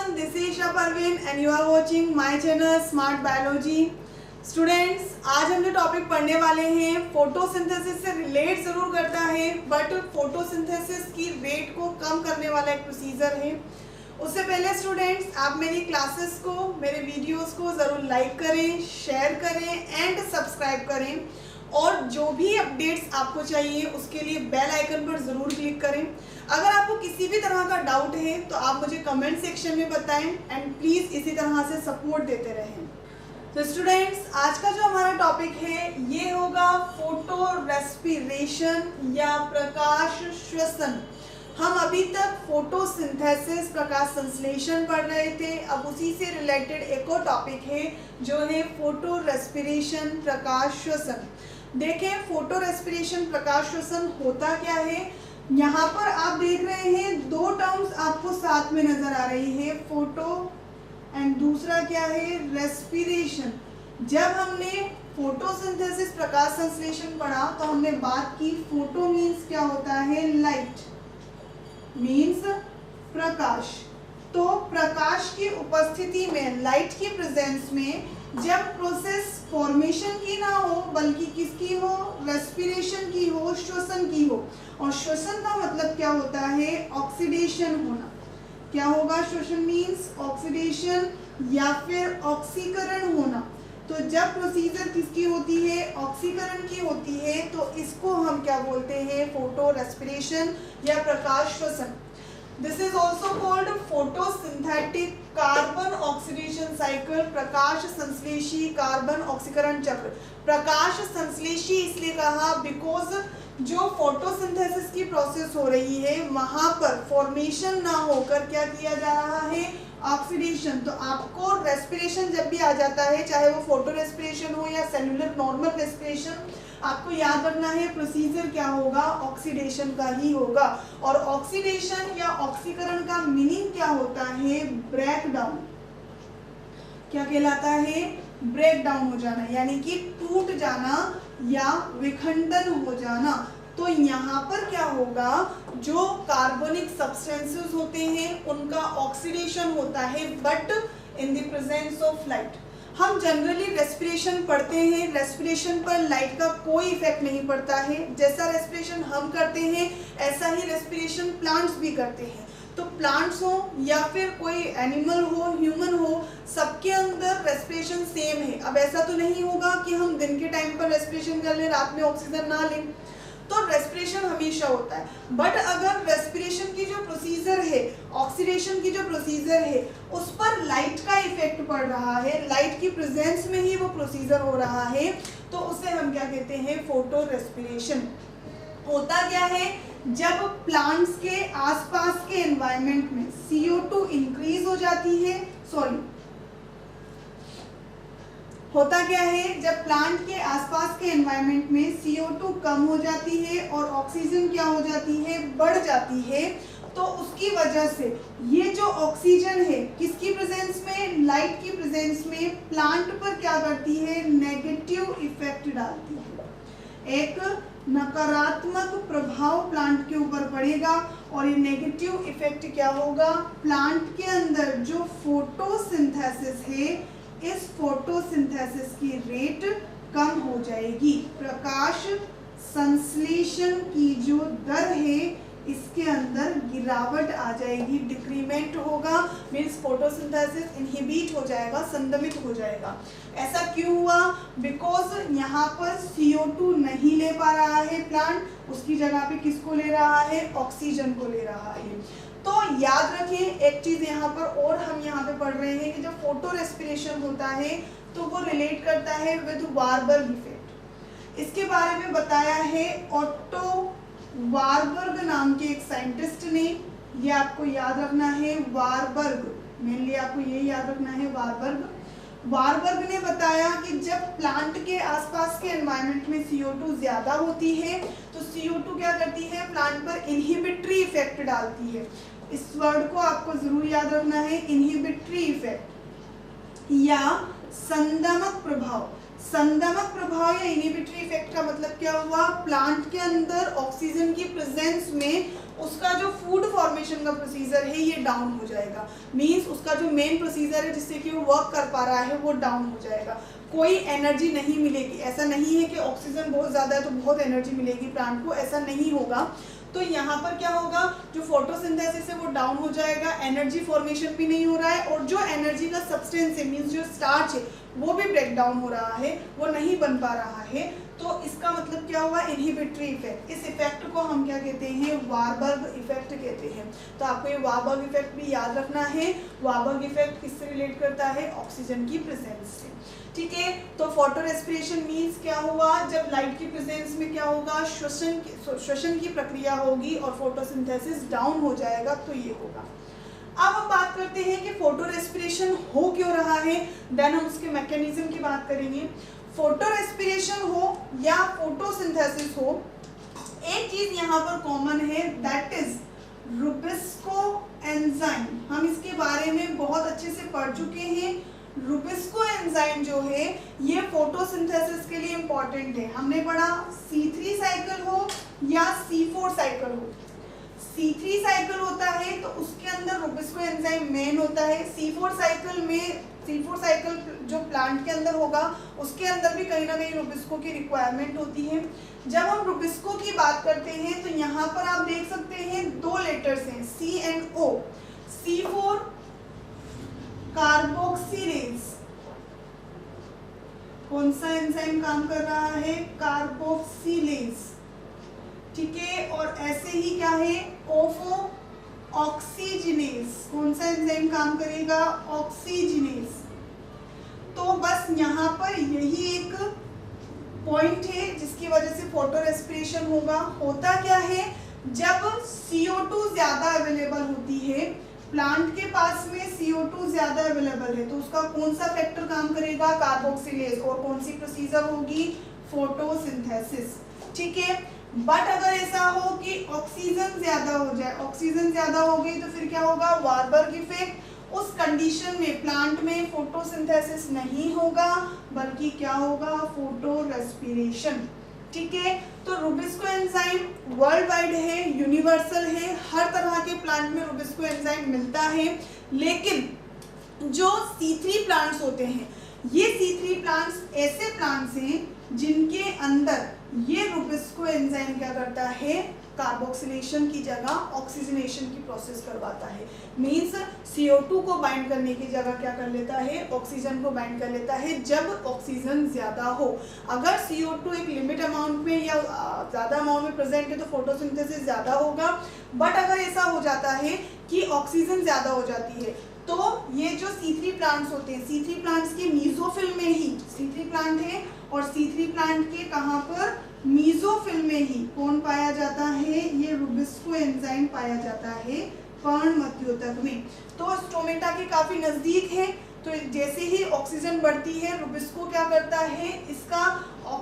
everyone, this is Isha Parveen and you are watching my channel Smart Biology. Students, आज हम जो topic पढ़ने वाले हैं फोटोसिंथेसिस से रिलेट ज़रूर करता है, बट फोटोसिंथेसिस की रेट को कम करने वाला एक प्रोसीजर है। उससे पहले स्टूडेंट्स, आप मेरी क्लासेस को, मेरे वीडियोस को ज़रूर लाइक करें, शेयर करें एंड सब्सक्राइब करें, और जो भी अपडेट्स आपको चाहिए उसके लिए बेल आइकन पर ज़रूर क्लिक करें। अगर आपको किसी भी तरह का डाउट है तो आप मुझे कमेंट सेक्शन में बताएं एंड प्लीज़ इसी तरह से सपोर्ट देते रहें। तो स्टूडेंट्स, आज का जो हमारा टॉपिक है ये होगा फोटो रेस्पिरेशन या प्रकाश श्वसन। हम अभी तक फोटोसिंथेसिस, प्रकाश संश्लेषण पढ़ रहे थे। अब उसी से रिलेटेड एक और टॉपिक है जो है फोटो रेस्पिरेशन, प्रकाश श्वसन। देखें, फोटो रेस्पिरेशन, प्रकाश श्वसन होता क्या है। यहाँ पर आप देख रहे हैं दो टर्म्स आपको साथ में नजर आ रही है, फोटो एंड दूसरा क्या है, रेस्पिरेशन। जब हमने फोटोसिंथेसिस, प्रकाश संश्लेषण पढ़ा तो हमने बात की फोटो मीन्स क्या होता है, लाइट मीन्स प्रकाश। तो प्रकाश की उपस्थिति में, लाइट की प्रेजेंस में जब प्रोसेस फॉर्मेशन की ना हो बल्कि किसकी हो, रेस्पिरेशन की हो, श्वसन की हो। और श्वसन का मतलब क्या होता है, ऑक्सीडेशन होना। क्या होगा, श्वसन मीन्स ऑक्सीडेशन या फिर ऑक्सीकरण होना। तो जब प्रोसीजर किसकी होती है, ऑक्सीकरण की होती है, तो इसको हम क्या बोलते हैं, फोटो रेस्पिरेशन या प्रकाश श्वसन। This is also called photosynthetic carbon oxidation cycle, प्रकाश संश्लेषी कार्बन ऑक्सीकरण चक्र। प्रकाश संश्लेषी इसलिए कहा बिकॉज जो फोटोसिंथेसिस की प्रोसेस हो रही है वहां पर फॉर्मेशन ना होकर क्या किया जा रहा है, ऑक्सीडेशन। तो आपको रेस्पिरेशन जब भी आ जाता है, चाहे वो फोटो रेस्पिरेशन हो या सेलुलर नॉर्मल रेस्पिरेशन, आपको याद रखना है प्रोसीजर क्या होगा, ऑक्सीडेशन का ही होगा। और ऑक्सीडेशन या ऑक्सीकरण का मीनिंग क्या होता है, ब्रेकडाउन। क्या कहलाता है, ब्रेकडाउन हो जाना, यानी कि टूट जाना या विखंडन हो जाना। तो यहाँ पर क्या होगा, जो कार्बनिक सब्सटेंसेस होते हैं उनका ऑक्सीडेशन होता है, but in the presence of light. हम जनरली रेस्पिरेशन पढ़ते हैं, रेस्पिरेशन पर लाइट का कोई इफेक्ट नहीं पड़ता है। जैसा रेस्पिरेशन हम करते हैं ऐसा ही रेस्पिरेशन प्लांट्स भी करते हैं। तो प्लांट्स हो या फिर कोई एनिमल हो, ह्यूमन हो, सबके अंदर रेस्पिरेशन सेम है। अब ऐसा तो नहीं होगा कि हम दिन के टाइम पर रेस्पिरेशन कर लें, रात में ऑक्सीजन ना लें। तो रेस्पिरेशन हमेशा होता है, बट अगर रेस्पिरेशन की जो प्रोसीजर है, ऑक्सीडेशन की जो प्रोसीजर है, उस पर लाइट का इफेक्ट पड़ रहा है, लाइट की प्रेजेंस में ही वो प्रोसीजर हो रहा है, तो उसे हम क्या कहते हैं, फोटो रेस्पिरेशन। होता क्या है, जब प्लांट्स के आसपास के एनवायरनमेंट में CO2 इंक्रीज हो जाती है, होता क्या है, जब प्लांट के आसपास के एनवायरनमेंट में CO2 कम हो जाती है और ऑक्सीजन क्या हो जाती है, बढ़ जाती है, तो उसकी वजह से ये जो ऑक्सीजन है किसकी प्रेजेंस में, लाइट की प्रेजेंस में, प्लांट पर क्या करती है, नेगेटिव इफेक्ट डालती है। एक नकारात्मक प्रभाव प्लांट के ऊपर पड़ेगा और ये नेगेटिव इफेक्ट क्या होगा, प्लांट के अंदर जो फोटोसिंथेसिस है, इस फोटोसिंथेसिस की रेट कम हो जाएगी। प्रकाश संश्लेषण की जो दर है इसके अंदर गिरावट आ जाएगी, डिक्रीमेंट होगा, मीन्स फोटोसिंथेसिस इनहिबिट हो जाएगा, संदमित हो जाएगा। ऐसा क्यों हुआ, बिकॉज यहाँ पर CO2 नहीं ले पा रहा है प्लांट, उसकी जगह पे किसको ले रहा है, ऑक्सीजन को ले रहा है। तो याद रखें एक चीज यहाँ पर, और हम यहाँ पे पढ़ रहे हैं कि जब फोटो रेस्पिरेशन होता है तो वो रिलेट करता है विद वारबर्ग इफेक्ट। इसके बारे में बताया है ऑटो वारबर्ग नाम के एक साइंटिस्ट ने। ये आपको याद रखना है, वारबर्ग, मेनली आपको ये याद रखना है, वारबर्ग ने बताया कि जब प्लांट के आसपास के एनवायरनमेंट में CO2 ज्यादा होती है तो CO2 क्या करती है, प्लांट पर इनहिबिटरी इफेक्ट डालती है। इस वर्ड को आपको जरूर याद रखना है, इनहिबिटरी इफेक्ट या संदमक प्रभाव। संदमक प्रभाव या इनहिबिटरी इफेक्ट का मतलब क्या हुआ, प्लांट के अंदर ऑक्सीजन की प्रेजेंस में उसका जो फूड फॉर्मेशन का प्रोसीजर है ये डाउन हो जाएगा। मींस उसका जो मेन प्रोसीजर है जिससे कि वो वर्क कर पा रहा है वो डाउन हो जाएगा। कोई एनर्जी नहीं मिलेगी। ऐसा नहीं है कि ऑक्सीजन बहुत ज़्यादा है तो बहुत एनर्जी मिलेगी प्लांट को, ऐसा नहीं होगा। तो यहाँ पर क्या होगा, जो फोटोसिंथेसिस है वो डाउन हो जाएगा, एनर्जी फॉर्मेशन भी नहीं हो रहा है, और जो एनर्जी का सब्सटेंस है मींस जो स्टार्च है वो भी ब्रेक डाउन हो रहा है, वो नहीं बन पा रहा है। तो इसका मतलब क्या हुआ, इनहिबिटरी इफेक्ट। इस इफेक्ट को हम क्या कहते हैं, वारबर्ग इफेक्ट कहते हैं। तो आपको ये वारबर्ग इफेक्ट भी याद रखना है। वारबर्ग इफेक्ट किससे रिलेट करता है, ऑक्सीजन की प्रेजेंस से। ठीक है, तो फोटो रेस्पिरेशन मीन्स क्या हुआ, जब लाइट की प्रेजेंस में क्या होगा, श्वसन की प्रक्रिया होगी और फोटोसिंथेसिस डाउन हो जाएगा, तो ये होगा। अब हम बात करते हैं कि फोटो रेस्पिरेशन हो क्यों रहा है, देन हम उसके मैकेनिज्म की बात करेंगे। फोटो रेस्पिरेशन हो या फोटोसिंथेसिस हो, एक चीज यहाँ पर कॉमन है, दैट इज रुबिस्को एंजाइम। हम इसके बारे में बहुत अच्छे से पढ़ चुके हैं। रुबिस्को एंजाइम जो है ये फोटोसिंथेसिस के लिए इंपॉर्टेंट है। हमने पढ़ा C3 साइकिल हो या C4 साइकिल हो। C3 साइकिल होता है तो उसके अंदर रुबिस्को एंजाइम मेन होता है। C4 साइकिल जो प्लांट के अंदर होगा उसके अंदर भी कहीं ना कहीं रुबिस्को की रिक्वायरमेंट होती है। जब हम रुबिस्को की बात करते हैं तो यहाँ पर आप देख सकते हैं 2 लेटर्स हैं, C and O। C4 carboxylase, कौन सा एंजाइम काम कर रहा है, कार्बोक्सिलेज। ठीक है, और ऐसे ही क्या है, ओफो ऑक्सीजिनेज, कौन सा एंजाइम काम करेगा, ऑक्सीजिनेज। तो बस यहाँ पर यही एक पॉइंट है जिसकी वजह से फोटो रेस्पिरेशन होगा। होता क्या है, जब CO2 ज्यादा अवेलेबल होती है, प्लांट के पास में CO2 ज्यादा अवेलेबल है, तो उसका कौन सा फैक्टर काम करेगा, कार्बोक्सिलेज, और कौन सी प्रोसीजर होगी, फोटोसिंथेसिस। ठीक है, बट अगर ऐसा हो कि ऑक्सीजन ज्यादा हो जाए, ऑक्सीजन ज्यादा हो गई तो फिर क्या होगा, वारबर्ग इफेक्ट। उस कंडीशन में प्लांट में फोटोसिंथेसिस नहीं होगा बल्कि क्या होगा, फोटो रेस्पिरेशन। ठीक है, तो रुबिस्को एंजाइम वर्ल्ड वाइड है, यूनिवर्सल है, हर तरह के प्लांट में रुबिस्को एंजाइम मिलता है। लेकिन जो C3 प्लांट्स होते हैं, ये C3 प्लांट्स ऐसे प्लांट्स हैं जिनके अंदर ये रुबिस्को एंजाइम क्या करता है, कार्बोक्सिलेशन की जगह ऑक्सीजनेशन की प्रोसेस करवाता है। मींस CO2 को बाइंड करने की जगह क्या कर लेता है, ऑक्सीजन को बाइंड कर लेता है जब ऑक्सीजन ज्यादा हो। अगर CO2 एक लिमिट अमाउंट में या ज्यादा अमाउंट में प्रेजेंट है तो फोटोसिंथेसिस ज्यादा होगा। बट अगर ऐसा हो जाता है कि ऑक्सीजन ज्यादा हो जाती है तो ये जो C3 प्लांट्स होते हैं, C3 प्लांट्स के मीजोफिल में ही C3 प्लांट है, और C3 प्लांट के कहाँ पर, मीजोफिल में ही कौन पाया जाता है, ये रुबिस्को एंजाइम पाया जाता है पर्णमध्योतक में। तो स्टोमेटा के काफी नजदीक है। तो जैसे ही ऑक्सीजन बढ़ती है, रुबिस्को क्या करता है, इसका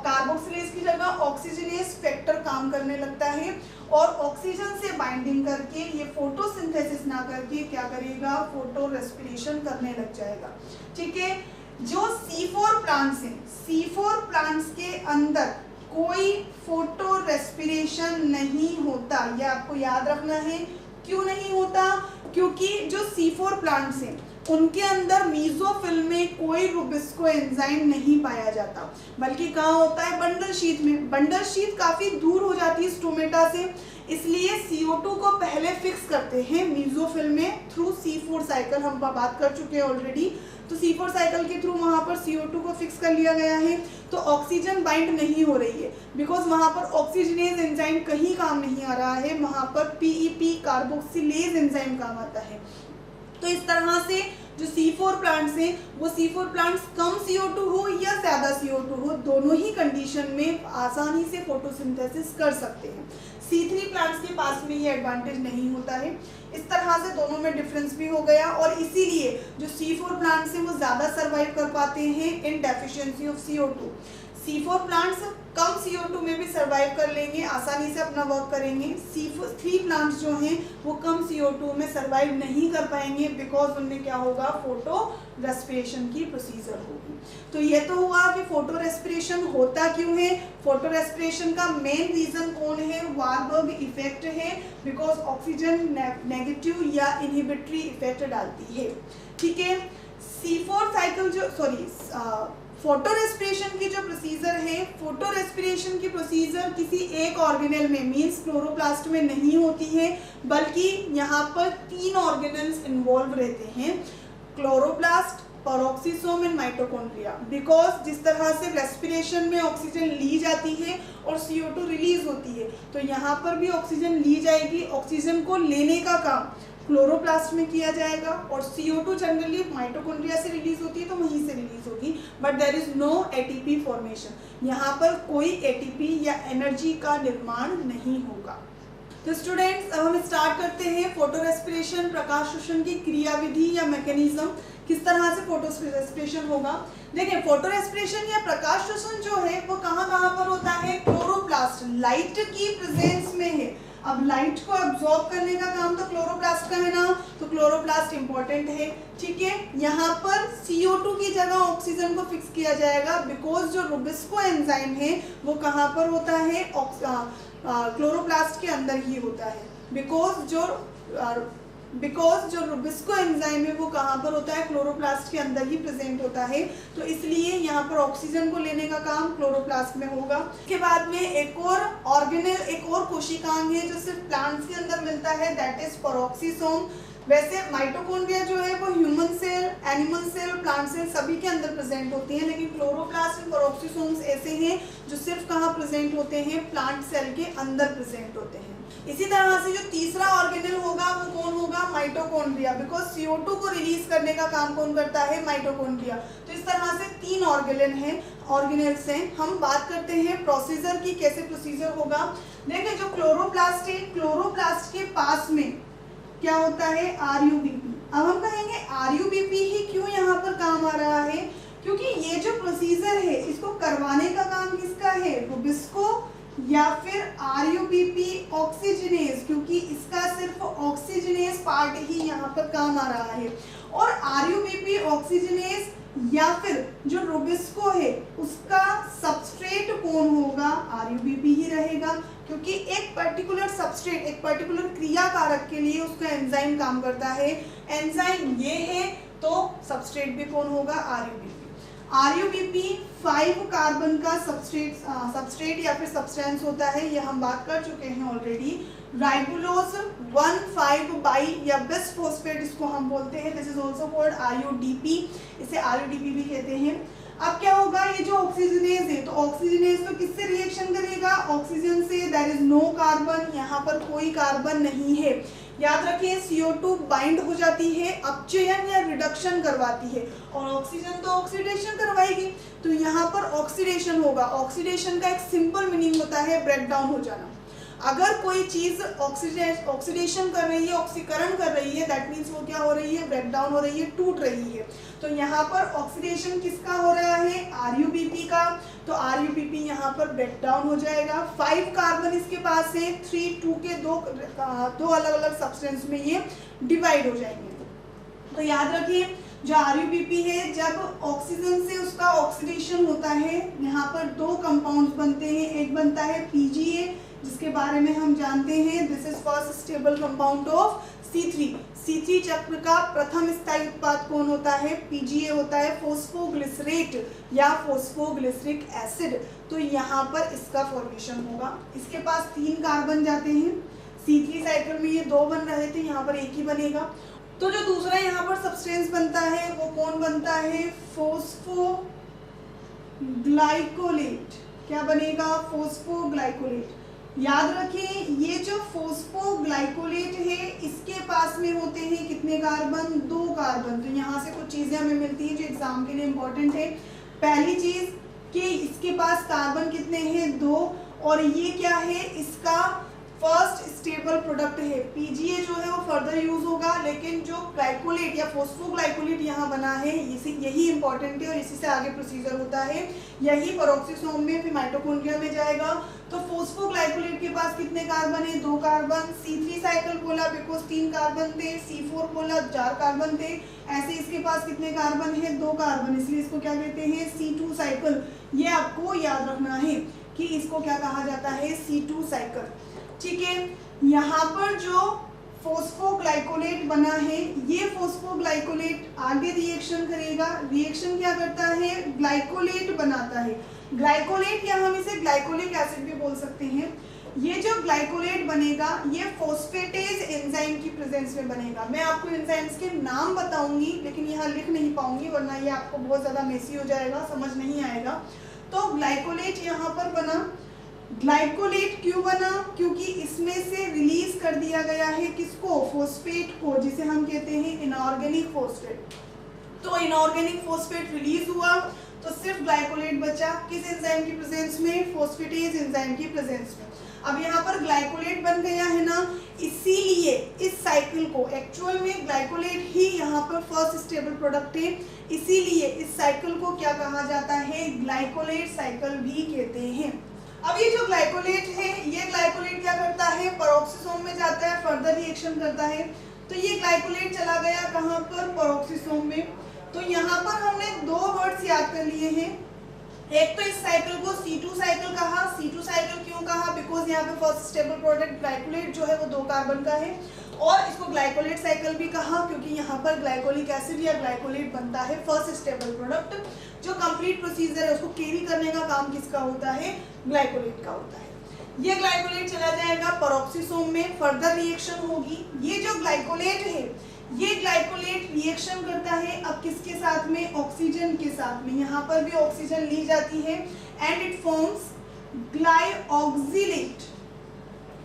कार्बोक्सिलेज की जगह ऑक्सीजनेज फैक्टर काम करने लगता है, और ऑक्सीजन से बाइंडिंग करके ये फोटोसिंथेसिस ना करके क्या करेगा, फोटो रेस्पिरेशन करने लग जाएगा। ठीक है, जो C4 प्लांट्स हैं, C4 प्लांट्स के अंदर कोई फोटो रेस्पिरेशन नहीं होता, ये आपको याद रखना है। क्यों नहीं होता, क्योंकि जो C4 प्लांट्स हैं उनके अंदर मीजोफिल में कोई रुबिस्को एंजाइम नहीं पाया जाता, बल्कि कहाँ होता है, बंडल शीथ में। बंडल शीथ काफी दूर हो जाती है स्टोमेटा से, इसलिए CO2 को पहले फिक्स करते हैं मीजोफिल में थ्रू C4 साइकिल। हम बात कर चुके हैं ऑलरेडी। तो C4 साइकिल के थ्रू वहाँ पर CO2 को फिक्स कर लिया गया है, तो ऑक्सीजन बाइंड नहीं हो रही है, बिकॉज वहाँ पर ऑक्सीजनेज एंजाइम कहीं काम नहीं आ रहा है, वहाँ पर PEP कार्बोक्सिलेज एंजाइम काम आता है। तो इस तरह से जो C4 प्लांट्स हैं वो C4 प्लांट्स कम CO2 हो या ज़्यादा CO2 हो, दोनों ही कंडीशन में आसानी से फोटोसिंथेसिस कर सकते हैं। C3 प्लांट्स के पास में ये एडवांटेज नहीं होता है। इस तरह से दोनों में डिफरेंस भी हो गया, और इसीलिए जो C4 प्लांट्स हैं वो ज़्यादा सर्वाइव कर पाते हैं in deficiency of CO2। C4 plants कम CO2 में भी सर्वाइव कर लेंगे, आसानी से अपना वर्क करेंगे। C3 प्लांट्स जो हैं वो कम CO2 में सर्वाइव नहीं कर पाएंगे, बिकॉज उनमें क्या होगा, फोटो रेस्पिरेशन की प्रोसीजर होगी। तो ये तो हुआ कि फोटो रेस्पिरेशन होता क्यों है। फोटो रेस्पिरेशन का मेन रीजन कौन है, वारबर्ग इफेक्ट है, बिकॉज ऑक्सीजन नेगेटिव या इनहिबिटरी इफेक्ट डालती है। ठीक है, C4 साइकिल जो फोटो रेस्पिरेशन की जो प्रोसीजर है, फोटो रेस्पिरेशन की प्रोसीजर किसी एक ऑर्गेनेल में मींस क्लोरोप्लास्ट में नहीं होती है, बल्कि यहाँ पर 3 ऑर्गेनेल्स इन्वॉल्व रहते हैं, chloroplast, peroxisome and mitochondria. Because जिस तरह से रेस्पिरेशन में ऑक्सीजन ली जाती है और CO2 रिलीज होती है, तो यहाँ पर भी ऑक्सीजन ली जाएगी। ऑक्सीजन को लेने का काम क्लोरोप्लास्ट में किया जाएगा और CO2 जनरली माइटोकॉन्ड्रिया से रिलीज होती है, तो वहीं से रिलीज होगी, but there is no ATP formation. यहाँ पर कोई ATP या एनर्जी का निर्माण नहीं होगा। तो स्टूडेंट्स, अब हम स्टार्ट करते हैं फोटो रेस्पिरेशन, प्रकाश शोषण की क्रियाविधि या मैकेनिज्म, किस तरह से फोटो रेस्पिरेशन होगा। देखिए, फोटो रेस्पिरेशन या प्रकाश शोषण जो है वो कहाँ पर होता है, क्लोरोप्लास्ट, लाइट की प्रेजेंस में है। अब लाइट को अब्सॉर्ब करने का काम तो क्लोरोप्लास्ट का है ना, तो क्लोरोप्लास्ट इंपॉर्टेंट है। ठीक है, यहाँ पर CO2 की जगह ऑक्सीजन को फिक्स किया जाएगा, बिकॉज जो रुबिस्को एंजाइम है वो कहाँ पर होता है, क्लोरोप्लास्ट के अंदर ही होता है। बिकॉज जो रुबिस्को एंजाइम है वो कहाँ पर होता है, क्लोरोप्लास्ट के अंदर ही प्रेजेंट होता है, तो इसलिए यहाँ पर ऑक्सीजन को लेने का काम क्लोरोप्लास्ट में होगा। इसके बाद में एक और ऑर्गेनेल, एक और कोशिकांग है जो सिर्फ प्लांट्स के अंदर मिलता है, दैट इज पेरोक्सिसोम। वैसे माइटोकॉन्ड्रिया जो है वो human cell, animal cell, plant cell सभी के अंदर प्रेजेंट होती हैं, लेकिन क्लोरोप्लास्ट एंड पेरोक्सिसोम्स ऐसे हैं जो सिर्फ कहाँ प्रेजेंट होते हैं, प्लांट सेल के अंदर प्रेजेंट होते हैं। इसी तरह से जो तीसरा ऑर्गेनेल होगा वो कौन होगा, माइटोकॉन्ड्रिया, बिकॉज CO2 को रिलीज करने का काम कौन करता है, माइटोकॉन्ड्रिया। तो इस तरह से 3 ऑर्गेनेल्स हैं। हम बात करते हैं प्रोसीजर की, कैसे प्रोसीजर होगा। देखिए, जो क्लोरोप्लास्ट है, क्लोरोप्लास्ट के पास में क्या होता है, RUBP। अब हम कहेंगे RUBP ही क्यों यहाँ पर काम आ रहा है, क्योंकि ये जो प्रोसीजर है इसको करवाने का काम किसका है, रुबिस्को या फिर RUBP ऑक्सीजनेज, क्योंकि इसका सिर्फ ऑक्सीजनेज पार्ट ही यहाँ पर काम आ रहा है। और RUBP ऑक्सीजनेज या फिर जो रुबिस्को है उसका सबस्ट्रेट कौन होगा, RUBP ही रहेगा, क्योंकि एक पर्टिकुलर सबस्ट्रेट, एक पर्टिकुलर क्रिया कारक के लिए उसका एंजाइम काम करता है। एंजाइम ये है तो सबस्ट्रेट भी कौन होगा, RUBP 5 कार्बन का सबस्ट्रेट या फिर सब्सटेंस होता है, ये हम बात कर चुके हैं ऑलरेडी। राइबोलोज 1,5 बाई या बिस फॉस्फेट इसको हम बोलते हैं, this is also called RUDP, इसे RUDP भी कहते हैं। अब क्या होगा, ये जो ऑक्सीजनेज है, तो ऑक्सीजनेज तो किससे रिएक्शन करेगा, ऑक्सीजन से, देयर इज नो कार्बन, यहाँ पर कोई कार्बन नहीं है। याद रखें, CO2 बाइंड हो जाती है, अपचयन या रिडक्शन करवाती है, और ऑक्सीजन तो ऑक्सीडेशन करवाएगी, तो यहाँ पर ऑक्सीडेशन होगा। ऑक्सीडेशन का एक सिंपल मीनिंग होता है ब्रेक डाउन हो जाना। अगर कोई चीज ऑक्सीडेशन कर रही है, ऑक्सीकरण कर रही है, दैट मीन्स वो क्या हो रही है, ब्रेक डाउन हो रही है, टूट रही है। तो यहाँ पर ऑक्सीडेशन किसका हो रहा है, RUBP का, तो RUBP यहाँ पर ब्रेक डाउन हो जाएगा। 5 कार्बन इसके पास है, 3 2 के दो अलग अलग सब्सटेंस में ये डिवाइड हो जाएंगे। तो याद रखिए, जो RUBP है, जब ऑक्सीजन से उसका ऑक्सीडेशन होता है, यहाँ पर 2 कंपाउंड्स बनते हैं, एक बनता है PGA, जिसके बारे में हम जानते हैं, this is first stable compound of C3 चक्र का प्रथम स्थायी उत्पाद कौन होता है, PGA होता है, फोस्फोग्लिसरेट या फोस्फोग्लिसरिक एसिड। तो यहाँ पर इसका फॉर्मेशन होगा। इसके पास 3 कार्बन जाते हैं, C3 साइकिल में ये 2 बन रहे थे, यहाँ पर 1 ही बनेगा। तो जो दूसरा यहाँ पर सब्सटेंस बनता है वो कौन बनता है, फोस्फोग्लाइकोलेट। क्या बनेगा, फोस्फोग्लाइकोलेट। याद रखें, ये जो फोस्फोग्लाइकोलेट है इसके पास में होते हैं कितने कार्बन, 2 कार्बन। तो यहाँ से कुछ चीजें हमें मिलती हैं जो एग्जाम के लिए इम्पोर्टेंट है। पहली चीज कि इसके पास कार्बन कितने हैं, 2, और ये क्या है, इसका फर्स्ट स्टेबल प्रोडक्ट है। पीजीए जो है वो फर्दर यूज होगा, लेकिन जो ग्लाइकोलेट या फॉस्फोग्लाइकोलेट यहाँ बना है यही इंपॉर्टेंट है और इसी से आगे प्रोसीजर होता है। यही पेरोक्सिसोम में फिर माइटोकॉन्ड्रिया में जाएगा। तो फॉस्फोग्लाइकोलेट के पास कितने कार्बन है? 2 कार्बन। C3 साइकिल बोला बिकॉज 3 कार्बन थे। C4 बोला 4 कार्बन थे। ऐसे इसके पास कितने कार्बन है? 2 कार्बन, इसलिए इसको क्या कहते हैं? C2 cycle. ये आपको याद रखना है कि इसको क्या कहा जाता है? C2 cycle. ठीक है, यहाँ पर जो फॉस्फोग्लाइकोलेट बना है, ये फॉस्फोग्लाइकोलेट आगे रिएक्शन करेगा। रिएक्शन क्या करता है? ग्लाइकोलेट बनाता है। ग्लाइकोलेट या हम इसे ग्लाइकोलिक एसिड भी बोल सकते हैं। ये जो ग्लाइकोलेट बनेगा ये फॉस्फेटेज एंजाइम की प्रेजेंस में बनेगा। मैं आपको एंजाइम्स के नाम बताऊंगी लेकिन यहाँ लिख नहीं पाऊंगी, वरना ये आपको बहुत ज़्यादा मेसी हो जाएगा, समझ नहीं आएगा। तो ग्लाइकोलेट यहाँ पर बना। ग्लाइकोलेट क्यों बना? क्योंकि इसमें से रिलीज कर दिया गया है किसको? फॉस्फेट को, जिसे हम कहते हैं इनऑर्गेनिक फॉस्फेट। तो इनऑर्गेनिक फॉस्फेट रिलीज हुआ तो सिर्फ ग्लाइकोलेट बचा। किस एंजाइम की प्रेजेंस में? फॉस्फेटेज एंजाइम की प्रेजेंस में। अब यहाँ पर ग्लाइकोलेट बन गया है ना, इसीलिए इस साइकिल को एक्चुअल में ग्लाइकोलेट ही यहाँ पर फर्स्ट स्टेबल प्रोडक्ट है, इसीलिए इस साइकिल को क्या कहा जाता है? ग्लाइकोलेट साइकिल भी कहते हैं। अब ये जो ग्लाइकोलेट है, ये ग्लाइकोलेट क्या करता है? पेरोक्सिसोम में जाता है, फर्दर रिएक्शन करता है। तो ये ग्लाइकोलेट चला गया कहाँ पर? पेरोक्सिसोम में। तो यहाँ पर हमने 2 वर्ड्स याद कर लिए हैं। एक तो इस साइकिल को C2 साइकिल कहा। C2 साइकिल क्यों कहा? बिकॉज यहाँ पे फर्स्ट स्टेबल प्रोडक्ट ग्लाइकोलेट जो है वो 2 कार्बन का है। और इसको ग्लाइकोलेट साइकिल भी कहा क्योंकि यहाँ पर ग्लाइकोलिक एसिड या ग्लाइकोलेट बनता है फर्स्ट स्टेबल प्रोडक्ट। जो कंप्लीट प्रोसीजर है उसको कैरी करने का काम किसका होता है? ग्लाइकोलेट का होता है। ये ग्लाइकोलेट चला जाएगा पेरोक्सिसोम में, फर्दर रिएक्शन होगी। ये जो ग्लाइकोलेट है ये ग्लाइकोलेट रिएक्शन करता है अब किसके साथ में? ऑक्सीजन के साथ में। यहाँ पर भी ऑक्सीजन ली जाती है एंड इट फॉर्म्स ग्लाइऑक्सिलेट।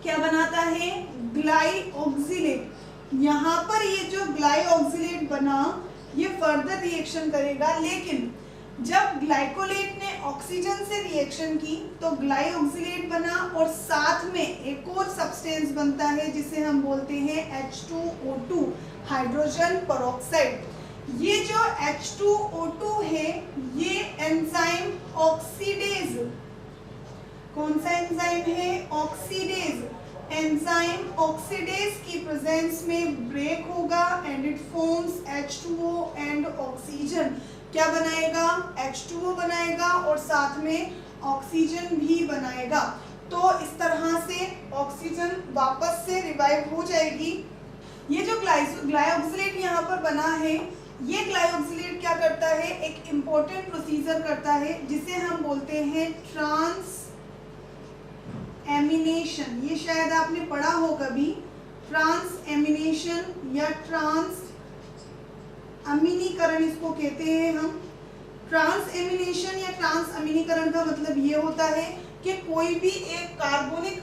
क्या बनाता है? ग्लाइऑक्सिलेट। यहाँ पर ये जो ग्लाइऑक्सिलेट बना ये फर्दर रिएक्शन करेगा, लेकिन जब ग्लाइकोलेट ने ऑक्सीजन से रिएक्शन की तो ग्लाइऑक्सिलेट बना और साथ में एक और सब्सटेंस बनता है जिसे हम बोलते हैं H2O2, हाइड्रोजन पेरोक्साइड। ये जो H2O2 है ये एंजाइम ऑक्सीडेज, कौन सा एंजाइम है? ऑक्सीडेज। एंजाइम ऑक्सीडेज की प्रेजेंस में ब्रेक होगा and it forms H2O and oxygen. क्या बनाएगा? H2O बनाएगा और साथ में ऑक्सीजन भी बनाएगा। तो इस तरह से ऑक्सीजन वापस से रिवाइव हो जाएगी। ये जो ग्लाइऑक्सिलेट यहाँ पर बना है, ये ग्लाइऑक्सिलेट क्या करता है? एक इम्पोर्टेंट प्रोसीजर करता है जिसे हम बोलते हैं ट्रांस एमिनेशन। ये शायद आपने पढ़ा हो कभी, ट्रांस एमिनेशन या ट्रांस अमीनीकरण इसको कहते हैं हम। ट्रांस एमिनेशन या ट्रांस अमीनीकरण का मतलब ये होता है कि कोई भी एक कार्बोनिक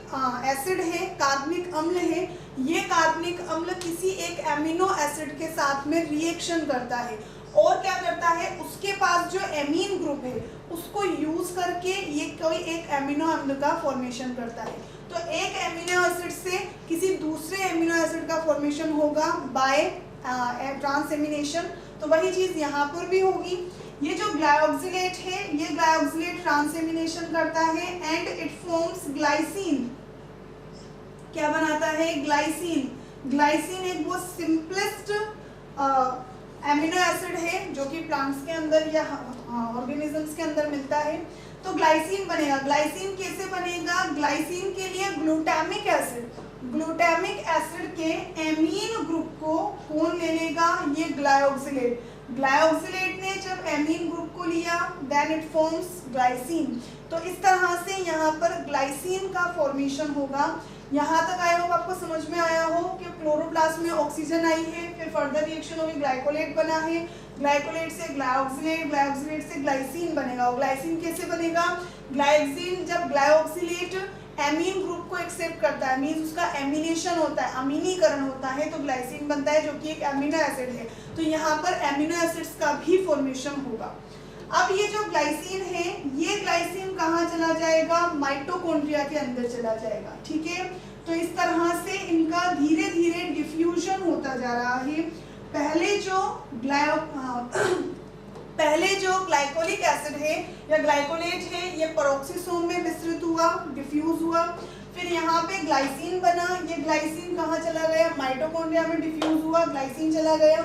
एसिड है, कार्बनिक अम्ल है, ये कार्बनिक अम्ल किसी एक एमिनो एसिड के साथ में रिएक्शन करता है और क्या करता है? उसके पास जो एमीन ग्रुप है उसको यूज करके ये कोई एक एमिनो अम्ल का फॉर्मेशन करता है। तो एक एमिनो एसिड से किसी दूसरे एमिनो एसिड का फॉर्मेशन होगा बाय ट्रांस एमिनेशन। तो वही चीज यहाँ पर भी होगी। ये जो ग्लाइऑक्सिलेट है ये ग्लाइऑक्सिलेट ट्रांस एमिनेशन करता है एंड इट फॉर्म्स ग्लाइसिन। क्या बनाता है? ग्लाइसिन। ग्लाइसिन एक बहुत सिंपलेस्ट एमिनो एसिड है जो कि प्लांट्स के अंदर या ऑर्गेनिजम्स के अंदर मिलता है। तो ग्लाइसिन बनेगा। ग्लाइसिन कैसे बनेगा? ग्लाइसिन के लिए ग्लूटामिक एसिड के एमीन ग्रुप को कौन ले लेगा? ये ग्लाइऑक्सिलेट। ग्लाइऑक्सिलेट ने जब एमीन ग्रुप को लिया देन इट फॉर्म्स ग्लाइसिन। तो इस तरह से यहाँ पर ग्लाइसिन का फॉर्मेशन होगा। यहाँ तक आई होप आपको समझ में आया हो कि क्लोरोप्लास्ट में ऑक्सीजन आई है, फिर फर्दर रिएक्शन होगी, ग्लाइकोलेट बना है, ग्लाइकोलेट से ग्लाइऑक्सिलेट, ग्लाइऑक्सिलेट से ग्लाइसिन बनेगा। ग्लाइसिन कैसे बनेगा? ग्लाइसिन जब ग्लाइऑक्सिलेट एमीन ग्रुप को एक्सेप्ट करता है, मींस उसका एमिनेशन होता है, अमीनीकरण होता है, तो ग्लाइसिन बनता है जो कि एक एमिनो एसिड है। तो यहाँ पर एमिनो एसिड्स का भी फॉर्मेशन होगा। अब ये जो ग्लाइसिन है ये ग्लाइसिन कहाँ चला जाएगा? माइटोकॉन्ड्रिया के अंदर चला जाएगा। ठीक है, तो इस तरह से इनका धीरे धीरे डिफ्यूजन होता जा रहा है। पहले जो ग्लाइकोलिक एसिड है या ग्लाइकोलेट है ये पेरोक्सिसोम में विस्तृत हुआ, डिफ्यूज हुआ। फिर यहाँ पे ग्लाइसिन बना, ये ग्लाइसिन कहाँ चला गया, माइटोकॉन्ड्रिया में डिफ्यूज हुआ, ग्लाइसिन चला गया।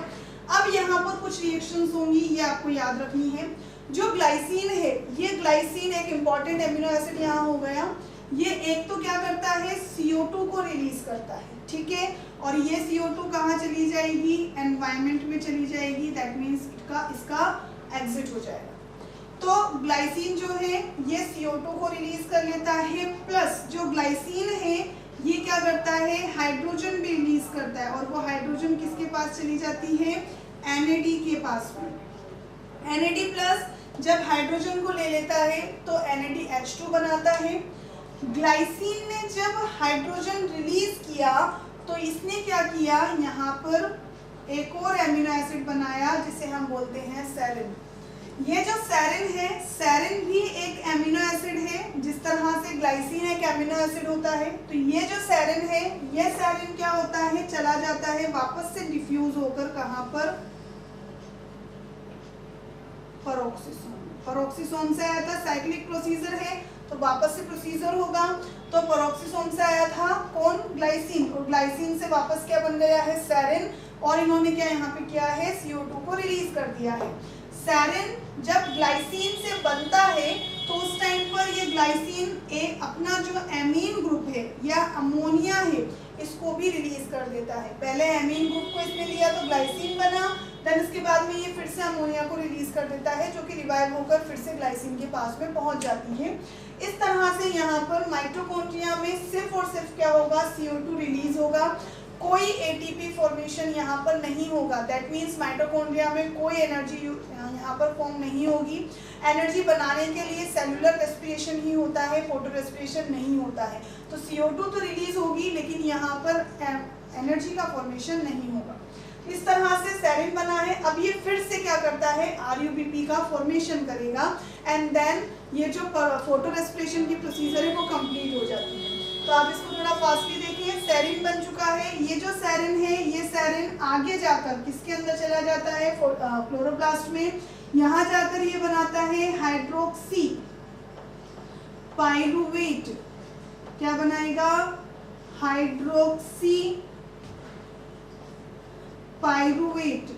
अब यहाँ पर कुछ रिएक्शंस होंगी, ये आपको याद रखनी है। जो ग्लाइसिन है, ये ग्लाइसिन एक इम्पॉर्टेंट एमिनो एसिड यहाँ हो गया। ये एक तो क्या करता है, CO2 को रिलीज करता है, ठीक है, और ये CO2 कहाँ चली जाएगी, एनवायरमेंट में चली जाएगी, दैट मीन्स इसका एग्जिट हो जाएगा। तो ग्लाइसिन जो है ये CO2 को रिलीज कर लेता है, प्लस जो ग्लाइसिन है ये क्या करता है, हाइड्रोजन भी रिलीज करता है, और वो हाइड्रोजन किसके पास चली जाती है, NAD के पास में। NAD प्लस जब हाइड्रोजन को ले लेता है तो NADH2 बनाता है। ग्लाइसिन ने जब हाइड्रोजन रिलीज किया तो इसने क्या किया, यहाँ पर एक और एमिनो एसिड बनाया जिसे हम बोलते हैं सेरिन। ये जो सेरिन है, सेरिन भी एक एमिनो एसिड है, जिस तरह से ग्लाइसिन एक एमिनो एसिड होता है। तो ये जो सेरिन है, ये सेरिन क्या होता है, चला जाता है वापस से डिफ्यूज होकर कहाँ पर, पेरोक्सिसोम। पेरोक्सिसोम से आया था, साइक्लिक प्रोसीजर है तो वापस से प्रोसीजर होगा। तो पेरोक्सिसोम से आया था कौन, ग्लाइसिन, और ग्लाइसिन से वापस क्या बन गया है, सेरिन, और इन्होंने क्या यहाँ पे किया है, CO2 को रिलीज कर दिया है। सेरिन जब ग्लाइसिन से बनता है तो उस टाइम पर ये ग्लाइसिन अपना जो एमीन ग्रुप है या अमोनिया है इसको भी रिलीज कर देता है। पहले एमीन ग्रुप को इसने लिया तो ग्लाइसिन बना, देन इसके बाद में ये फिर से अमोनिया को रिलीज कर देता है, जो कि रिवाइव होकर फिर से ग्लाइसिन के पास में पहुंच जाती है। इस तरह से यहाँ पर माइटोकॉन्ड्रिया में सिर्फ और सिर्फ क्या होगा, CO2 रिलीज होगा, कोई ATP फॉर्मेशन यहाँ पर नहीं होगा। दैट मीन्स माइटोकॉन्ड्रिया में कोई एनर्जी यहाँ पर फॉर्म नहीं होगी। एनर्जी बनाने के लिए सेलुलर रेस्पिरेशन ही होता है, फोटो रेस्पिरेशन नहीं होता है। तो CO2 तो रिलीज होगी लेकिन यहाँ पर एनर्जी का फॉर्मेशन नहीं होगा। इस तरह से सेरिन बना है। अब ये फिर से क्या करता है, RUBP का फॉर्मेशन करेगा, एंड देन ये जो फोटो रेस्पिरेशन की प्रोसीजर है वो कंप्लीट हो जाती है। तो आप इसको थोड़ा फास्टली देखिए। सेरिन बन चुका है। ये जो सेरिन है, ये सेरिन आगे जाकर किसके अंदर चला जाता है, क्लोरोप्लास्ट में। यहाँ जाकर ये बनाता है हाइड्रोक्सी पाइरुवेट। क्या बनाएगा, हाइड्रोक्सी पाइरुवेट।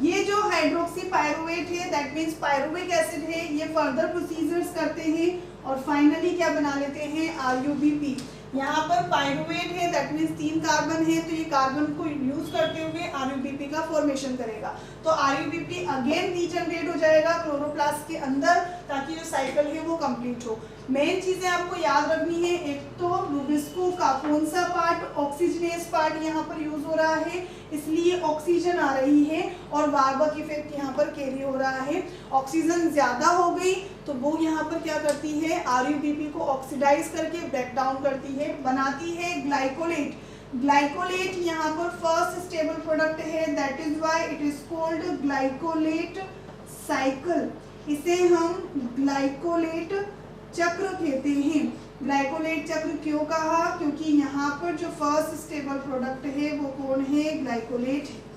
ये जो हाइड्रोक्सी पाइरुवेट है, दैट मीन्स पाइरुविक एसिड है, ये फर्दर प्रोसीजर्स करते हैं और फाइनली क्या बना लेते हैं, RUBP। यहाँ पर पाइरुवेट है, दैट मीन्स 3 कार्बन है, तो ये कार्बन को यूज करते हुए RUBP का फॉर्मेशन करेगा। तो RUBP अगेन रीजनरेट हो जाएगा क्लोरोप्लास्ट के अंदर, ताकि जो साइकिल है वो कंप्लीट हो। मेन चीजें आपको याद रखनी है, एक तो रूबिस्को का कौन सा पार्ट, ऑक्सीजनेस पार्ट यहाँ पर यूज हो रहा है, इसलिए ऑक्सीजन आ रही है और वार्बक इफेक्ट यहाँ पर कैरी हो रहा है। ऑक्सीजन ज्यादा हो गई तो वो यहाँ पर क्या करती है, RUBP को ऑक्सीडाइज करके ब्रेक डाउन करती है, बनाती है ग्लाइकोलेट। ग्लाइकोलेट यहाँ पर फर्स्ट स्टेबल प्रोडक्ट है, that is why it is called glycolate cycle. इसे हम ग्लाइकोलेट चक्र कहते हैं। ग्लाइकोलेट चक्र क्यों कहा, क्योंकि यहाँ पर जो फर्स्ट स्टेबल प्रोडक्ट है वो कौन है, ग्लाइकोलेट है।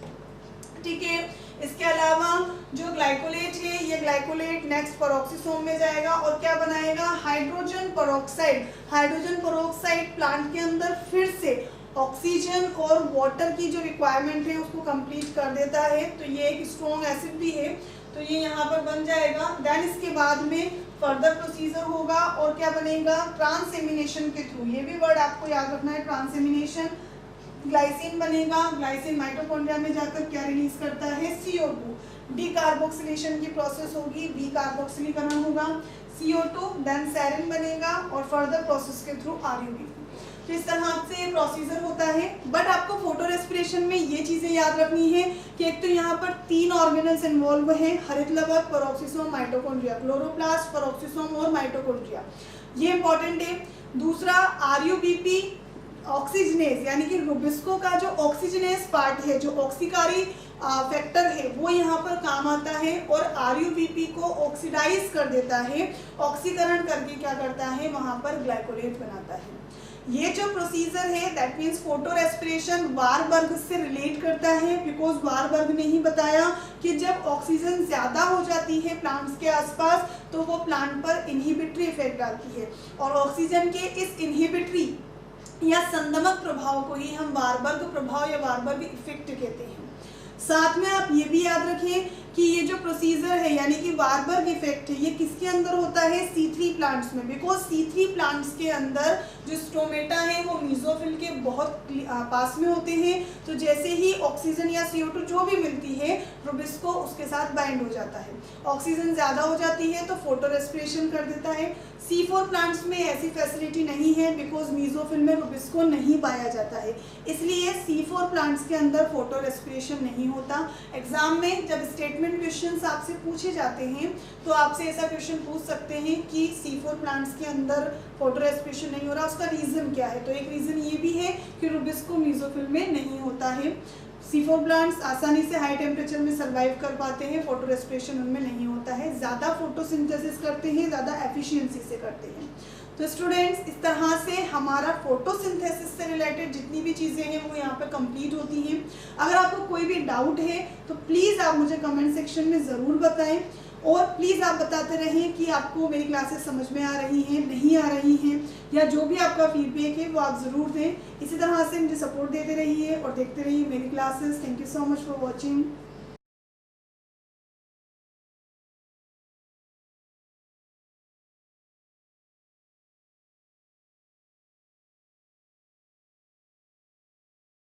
ठीक है, इसके अलावा जो ग्लाइकोलेट है, ये ग्लाइकोलेट नेक्स्ट पेरोक्सिसोम में जाएगा और क्या बनाएगा, hydrogen peroxide. Hydrogen peroxide plant के अंदर फिर से ऑक्सीजन और वाटर की जो रिक्वायरमेंट है उसको कंप्लीट कर देता है। तो ये एक स्ट्रॉन्ग एसिड भी है, तो ये यहाँ पर बन जाएगा। देन इसके बाद में फर्दर प्रोसीजर होगा और क्या बनेगा, ट्रांसएमिनेशन के थ्रू। ये भी वर्ड आपको याद रखना है, ट्रांसएमिनेशन। ग्लाइसिन बनेगा, ग्लाइसिन माइटोकॉन्ड्रिया में जाकर क्या रिलीज करता है, CO2। डीकार्बोक्सिलेशन की प्रोसेस होगी, डीकार्बोक्सिलीकरण होगा, CO2, देन सेरिन बनेगा और फर्दर प्रोसेस के थ्रू RUBP। तो इस तरह से प्रोसीजर होता है। बट आपको फोटो रेस्पिरेशन में ये चीजें याद रखनी है कि एक तो यहाँ पर 3 ऑर्गेनल्स इन्वॉल्व हैं, हरित लवक, पेरोक्सिसोम, माइटोकॉन्ड्रिया। क्लोरोप्लास्ट, पेरोक्सिसोम और माइटोकॉन्ड्रिया, ये इंपॉर्टेंट है। दूसरा RUBP ऑक्सीजनेस, यानी कि रूबिस्को का जो ऑक्सीजनेस पार्ट है, जो ऑक्सीकारी फैक्टर है, वो यहाँ पर काम आता है और RUBP को ऑक्सीडाइज कर देता है। ऑक्सीकरण करके क्या करता है, वहां पर ग्लाइकोलेट बनाता है। ये जो प्रोसीजर है that means photo respiration Warburg से रिलेट करता है, बिकॉज वारबर्ग ने ही बताया कि जब ऑक्सीजन ज़्यादा हो जाती है प्लांट्स के आसपास तो वो प्लांट पर इनहिबिटरी इफेक्ट डालती है, और ऑक्सीजन के इस इनहिबिटरी या संदमक प्रभाव को ही हम वारबर्ग प्रभाव या वारबर्ग इफेक्ट कहते हैं। साथ में आप ये भी याद रखें कि ये जो प्रोसीजर है यानी कि वारबर्ग इफेक्ट है, ये किसके अंदर होता है? C3 प्लांट्स में, बिकॉज C3 प्लांट्स के अंदर जो स्टोमेटा है वो मीजोफिल के बहुत पास में होते हैं, तो जैसे ही ऑक्सीजन या CO2 जो भी मिलती है रुबिस्को उसके साथ बाइंड हो जाता है। ऑक्सीजन ज़्यादा हो जाती है तो फोटो रेस्पिरेशन कर देता है। C4 प्लांट्स में ऐसी फैसिलिटी नहीं है, बिकॉज मीजोफिल में रुबिस्को नहीं पाया जाता है, इसलिए C4 प्लांट्स के अंदर फोटो रेस्पिरेशन नहीं होता। एग्जाम में जब स्टेटमेंट क्वेश्चंस आपसे पूछे जाते हैं तो आपसे ऐसा क्वेश्चन पूछ सकते हैं कि C4 प्लांट्स के अंदर फोटो रेस्पिरेशन नहीं हो रहा, उसका रीज़न क्या है? तो एक रीज़न ये भी है कि रुबिस्को मीजोफिल में नहीं होता है। C4 प्लांट्स आसानी से हाई टेम्परेचर में सर्वाइव कर पाते हैं, फोटो रेस्पिरेशन उनमें नहीं होता है, ज़्यादा फोटोसिंथेसिस करते हैं, ज़्यादा एफिशिएंसी से करते हैं। तो स्टूडेंट्स, इस तरह से हमारा फोटोसिंथेसिस से रिलेटेड जितनी भी चीज़ें हैं वो यहाँ पे कंप्लीट होती हैं। अगर आपको कोई भी डाउट है तो प्लीज़ आप मुझे कमेंट सेक्शन में ज़रूर बताएं, और प्लीज़ आप बताते रहें कि आपको मेरी क्लासेस समझ में आ रही हैं, नहीं आ रही हैं, या जो भी आपका फीडबैक है वो आप ज़रूर दें। इसी तरह से मुझे सपोर्ट देते रहिए और देखते रहिए मेरी classes. Thank you so much for watching.